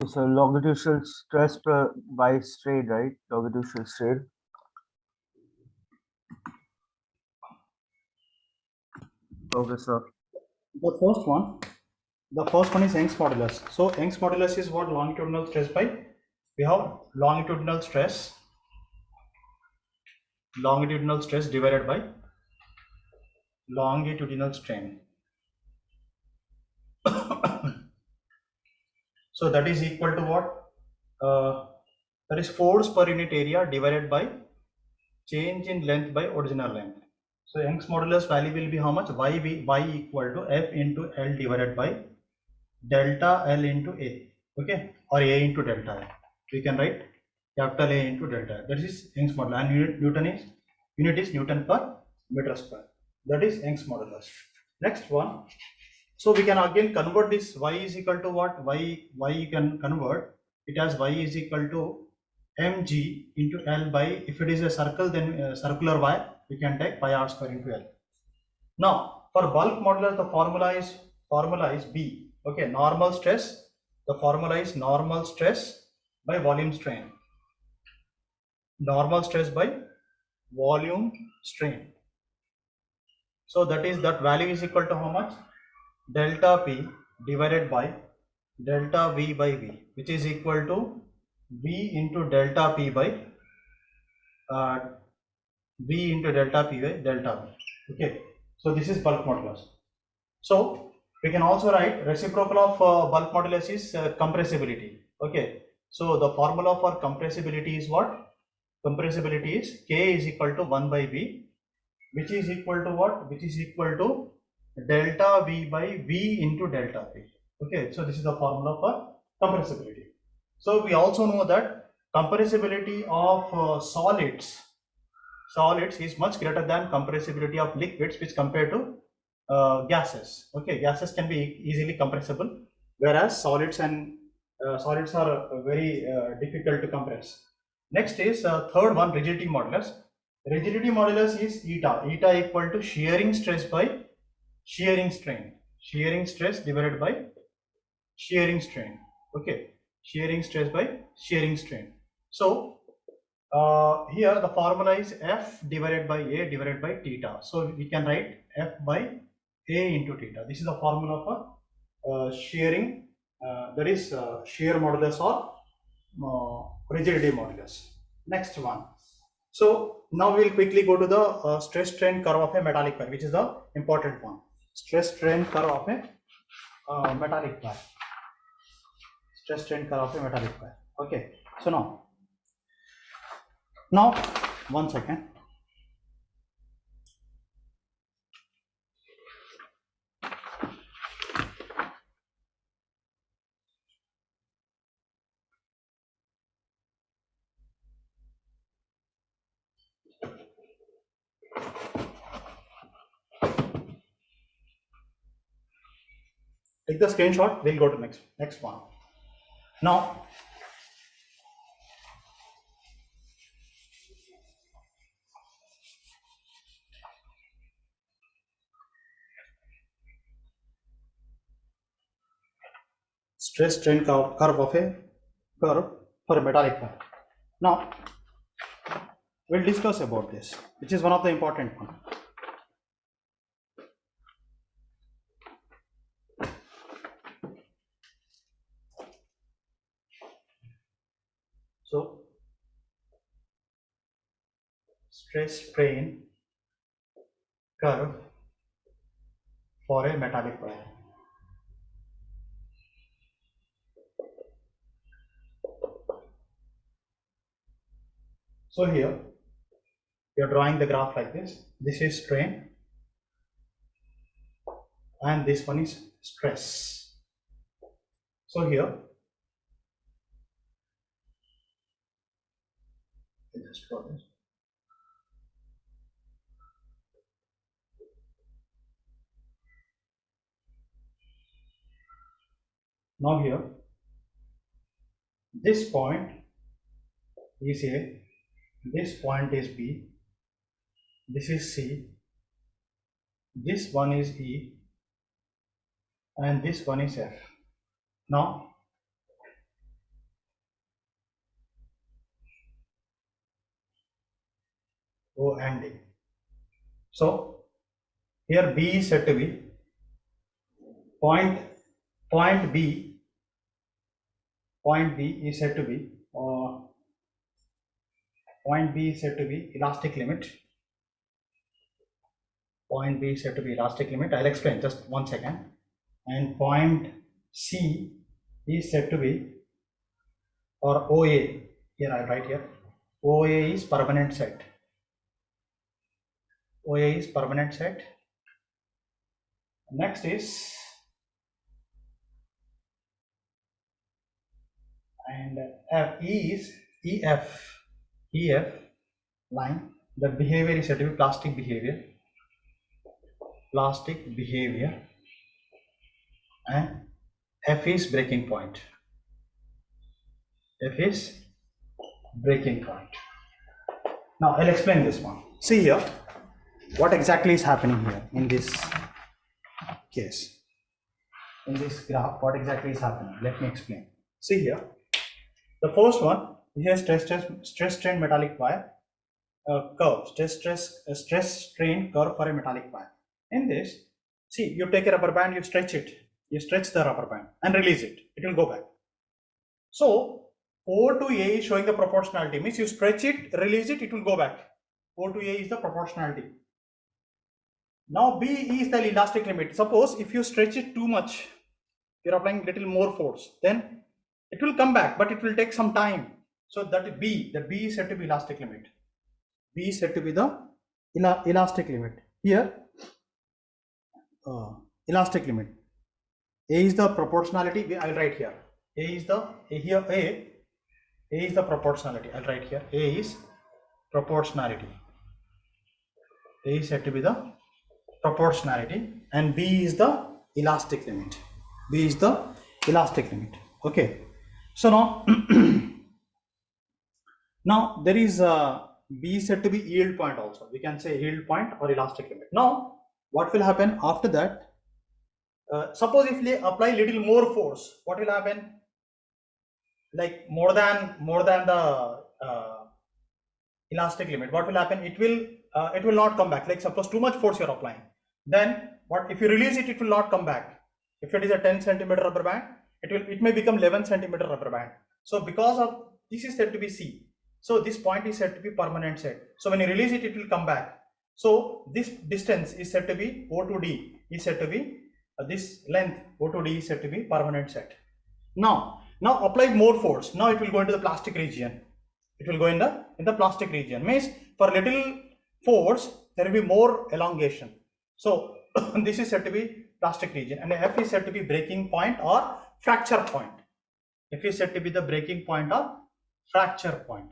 So longitudinal stress by strain, right? Longitudinal strain. Okay, sir. The first one is Young's modulus. So Young's modulus is what? Longitudinal stress by, we have longitudinal stress divided by longitudinal strain. So that is equal to what? That is force per unit area divided by change in length by original length. So Young's modulus value will be how much? Y equal to F into L divided by delta L into A. Okay, or A into delta L. We can write capital A into delta L. That is Young's modulus, and unit is Newton per meter square. That is Young's modulus. Next one. So we can again convert this y is equal to what? Y you can convert it as y is equal to mg into L by, if it is a circle, then circular wire, we can take pi r square into L. Now for bulk modulus, the formula is B. Okay, normal stress. The formula is normal stress by volume strain. Normal stress by volume strain. So that value is equal to how much? Delta P divided by delta V by V, which is equal to V into delta P by V into delta P by delta V. Okay, so this is bulk modulus. So we can also write reciprocal of bulk modulus is compressibility. Okay, so the formula for compressibility is what? Compressibility is K is equal to 1 by V, which is equal to what? Which is equal to delta V by V into delta P. Okay, so this is the formula for compressibility. So we also know that compressibility of solids is much greater than compressibility of liquids, which compared to gases. Okay, gases can be easily compressible, whereas solids are very difficult to compress. Next is third one, rigidity modulus. Rigidity modulus is eta equal to shearing stress by shearing strain. Shearing stress divided by shearing strain. Okay, shearing stress by shearing strain. So here the formula is F divided by A divided by theta. So we can write F by A into theta. This is the formula for shearing, that is shear modulus or rigidity modulus. Next one. So now we will quickly go to the stress strain curve of a metallic wire, which is the important one. Stress strain curve of a metallic wire. Stress strain curve of a metallic wire. Okay. So now 1 second. Take the screenshot. We'll go to next one. Now stress strain curve for a metallic wire. Now we'll discuss about this, which is one of the important one. So stress strain curve for a metallic wire. So here we are drawing the graph like this. This is strain and this one is stress. So here just draw this. Now here this point is A, this point is B, this is C, this one is E, and this one is F. Now O and D. So here B is said to be point B. Point B is said to be elastic limit. Point B is said to be elastic limit. I'll explain just 1 second. And point C is said to be, or OA. Here I'll write here. OA is permanent set. OA is permanent set. Next is, and F is EF line. The behavior is said to be plastic behavior. And F is breaking point. F is breaking point. Now I'll explain this one. See here, what exactly is happening here in this case. In this graph, what exactly is happening? Let me explain. See here, the first one, here stress strain metallic wire curve, stress strain curve for a metallic wire. In this, see, you take a rubber band, you stretch the rubber band and release it, it will go back. So O to A is showing the proportionality, means you stretch it, release it, it will go back. O to A is the proportionality. Now B is the elastic limit. Suppose if you stretch it too much, you're applying little more force, then it will come back, but it will take some time. So that is B. The B is said to be elastic limit. B is said to be the elastic limit. Here, elastic limit. A is the proportionality. I'll write here. A is the proportionality. I'll write here. A is proportionality. A is said to be the proportionality, and B is the elastic limit. B is the elastic limit. Okay. So now, now there is B is said to be yield point also. We can say yield point or elastic limit. Now, what will happen after that? Suppose if we apply little more force, what will happen? Like more than the elastic limit, what will happen? It will not come back. Like suppose too much force you're applying, then what if you release it, it will not come back. If it is a 10 centimeter rubber band, it may become 11 centimeter rubber band. So because of this is said to be C. So this point is said to be permanent set. So when you release it, it will come back. So this distance is said to be O to D is said to be this length O to D is said to be permanent set. Now apply more force. Now it will go into the plastic region. It will go in the plastic region. Means for little force there will be more elongation. So this is said to be plastic region, and F is said to be breaking point or fracture point. F is said to be the breaking point or fracture point.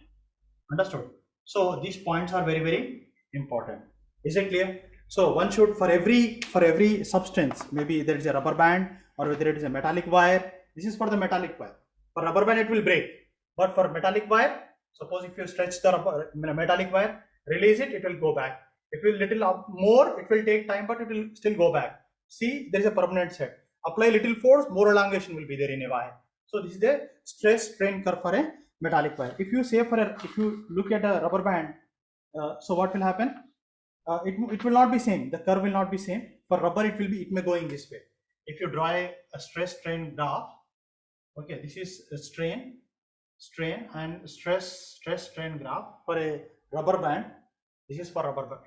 Understood? So these points are very, very important. Is it clear? So one should, for every substance, maybe there is a rubber band or whether it is a metallic wire. This is for the metallic wire. For rubber band it will break, but for metallic wire, suppose if you stretch the metallic wire, release it, it will go back. If you little up more, it will take time, but it will still go back. See, there is a permanent set. Apply little force, more elongation will be there in a wire. So this is the stress strain curve for a metallic wire. If you say if you look at a rubber band, so what will happen? It will not be same. The curve will not be same. For rubber, it may go in this way. If you draw a stress strain graph, okay, this is a strain and stress strain graph for a rubber band. This is for rubber.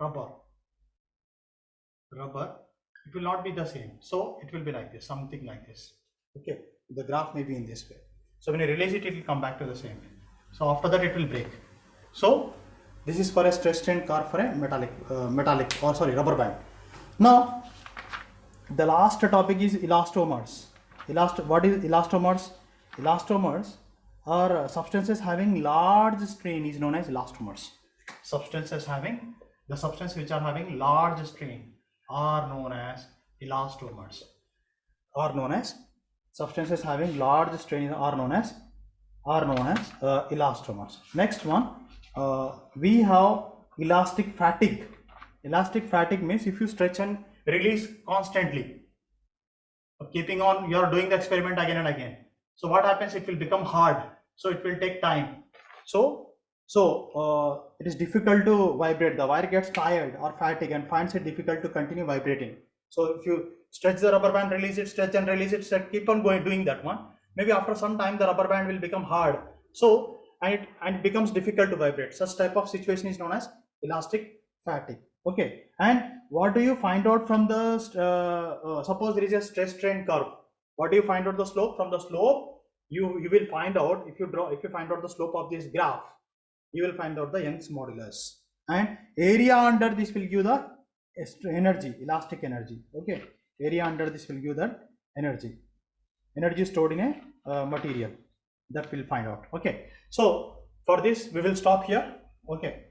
It will not be the same. So it will be like this, something like this. Okay, the graph may be in this way. So when you release it, it will come back to the same. So after that, it will break. So this is for a stress strain curve for a rubber band. Now the last topic is elastomers. What is elastomers? Elastomers are substances having large strain is known as elastomers. Substances which are having large strain are known as elastomers. Substances having large strain are known as elastomers. Next one, we have elastic fatigue. Elastic fatigue means if you stretch and release constantly, keeping on, you are doing the experiment again and again. So what happens? It will become hard. So it will take time. So So it is difficult to vibrate. The wire gets tired or fatigued and finds it difficult to continue vibrating. So if you stretch the rubber band, release it, stretch and release it, stretch, keep on going doing that one. Maybe after some time the rubber band will become hard. So and it becomes difficult to vibrate. Such type of situation is known as elastic fatigue. Okay. And what do you find out from the suppose there is a stress strain curve? What do you find out the slope? From the slope, you will find out, if you find out the slope of this graph, you will find out the Young's modulus, and area under this will give the energy, elastic energy. Okay, area under this will give the energy stored in a material, that will find out. Okay, so for this we will stop here. Okay.